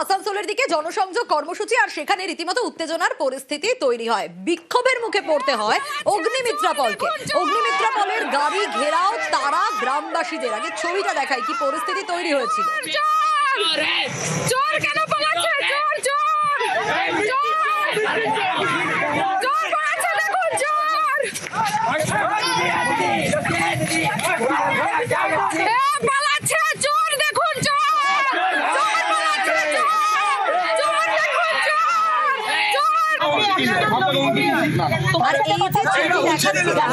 আসানসোলের দিকে জনসংযোগ কর্মসূচি আর সেখানে রীতিমতো উত্তেজনার পরিস্থিতি তৈরি হয়। বিক্ষোভের মুখে পড়তে হয় অগ্নিমিত্রা পলকে। অগ্নিমিত্রা পলের গাড়ি ঘেরাও তারা গ্রামবাসীদের। আগে ছবিটা দেখায় কি পরিস্থিতি তৈরি হয়েছিল। চোর কেন পালাচ্ছে? চোর চোর চোর পালাচ্ছে, দেখুন চোর পালাচ্ছে, চোর দেখুন চোর পালাচ্ছে, চোর দেখুন আর এই যে ছবি দেখাচ্ছিলাম,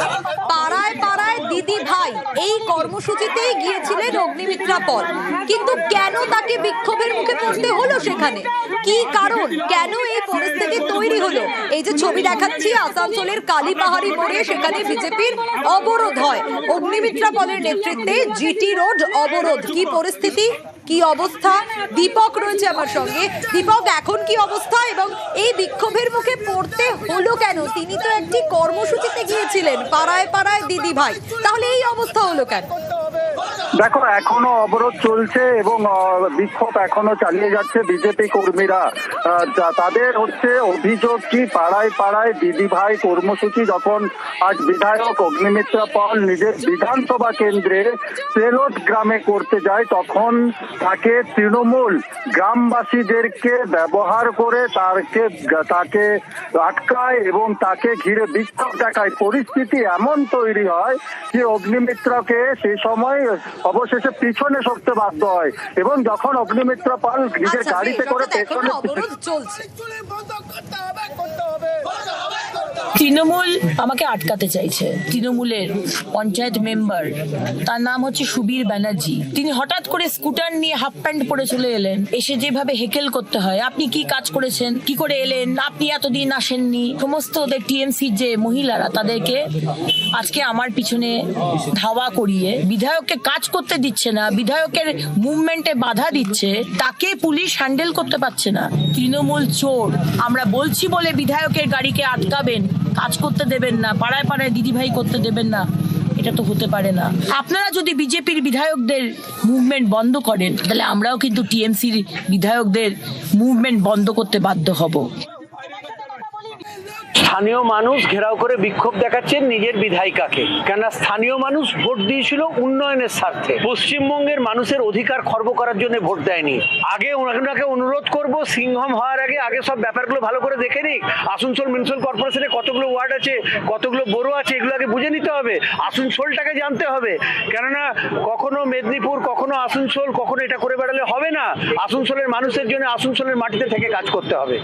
পাড়ায় পাড়ায় দিদি ভাই এই কর্মসূচিতেই গিয়েছিলেন অগ্নিমিত্রা পল। কিন্তু কেন তাকে বিক্ষোভের মুখে পড়তে হলো সেখানে? কি কারণ? কেন এই পরিস্থিতি তৈরি হলো? এই যে ছবি দেখাচ্ছি আসানসোলের কালীপাহাড়ি মোড়ে, সেখানে বিজেপির অবরোধ হয়। অগ্নিমিত্রা পলের নেতৃত্বে জিটি রোড অবরোধ। কি পরিস্থিতি, কি অবস্থা? দীপক রয়েছে আমার সঙ্গে। দীপক, এখন কি অবস্থা এবং এই বিক্ষোভের মুখে পড়তে হলো কেন? তিনি তো একটি কর্মসূচিতে গিয়েছিলেন, পাড়ায় পাড়ায় দিদি ভাই, তাহলে এই অবস্থা হলো কেন? দেখো, এখনো অবরোধ চলছে এবং বিক্ষোভ এখনো চালিয়ে যাচ্ছে বিজেপি কর্মীরা। তাদের হচ্ছে অভিযোগ কি, পাড়ায় পাড়ায় দিদি ভাই কর্মসূচি যখন আজ বিধায়ক অগ্নিমিত্রা পল নিজের বিধানসভা কেন্দ্রে সেলট গ্রামে করতে যায়, তখন তাকে তৃণমূল গ্রামবাসীদেরকে ব্যবহার করে তাকে আটকায় এবং তাকে ঘিরে বিক্ষোভ দেখায়। পরিস্থিতি এমন তৈরি হয় যে অগ্নিমিত্রাকে সেই সময় অবশেষে পিছনে সরতে বাধ্য হয় এবং যখন অগ্নিমিত্রা পাল নিজের গাড়িতে করে পেছনে চলছে। তৃণমূল আমাকে আটকাতে চাইছে। তৃণমূলের পঞ্চায়েত মেম্বার, তার নাম হচ্ছে সুবীর ব্যানার্জি। তিনি হঠাৎ করে স্কুটার নিয়ে হাফ প্যান্ট পরে চলে এলেন। এসে যেভাবে হেকেল করতে হয়, আপনি কি কাজ করেছেন, কি করে এলেন, আপনি এতদিন আসেননি, সমস্ত ওদের টিএমসির যে মহিলারা তাদেরকে আজকে আমার পিছনে ধাওয়া করিয়ে বিধায়ককে কাজ করতে দিচ্ছে না, বিধায়কের মুভমেন্টে বাধা দিচ্ছে, তাকে পুলিশ হ্যান্ডেল করতে পারছে না। তৃণমূল চোর। আমরা বলছি বলে বিধায়কের গাড়িকে আটকাবেন, কাজ করতে দেবেন না, পাড়ায় পাড়ায় দিদিভাই করতে দেবেন না, এটা তো হতে পারে না। আপনারা যদি বিজেপির বিধায়কদের মুভমেন্ট বন্ধ করেন, তাহলে আমরাও কিন্তু টিএমসির বিধায়কদের মুভমেন্ট বন্ধ করতে বাধ্য হব। স্থানীয় মানুষ ঘেরাও করে বিক্ষোভ দেখাচ্ছেন নিজের বিধায়িকাকে, কেননা স্থানীয় মানুষ ভোট দিয়েছিল উন্নয়নের স্বার্থে। পশ্চিমবঙ্গের মানুষের অধিকার খর্ব করার জন্য ভোট দেয়নি। আগে ওনাকে অনুরোধ করব, সিংহম হওয়ার আগে সব ব্যাপারগুলো ভালো করে দেখে নিক। আসানসোল মিউনিসিপাল কর্পোরেশনে কতগুলো ওয়ার্ড আছে, কতগুলো বড় আছে, এগুলো আগে বুঝে নিতে হবে। আসানসোলটাকে জানতে হবে, কেননা কখনো মেদিনীপুর, কখনো আসানসোল, কখনো এটা করে বেড়ালে হবে না। আসানসোলের মানুষের জন্য আসানসোলের মাটিতে থেকে কাজ করতে হবে।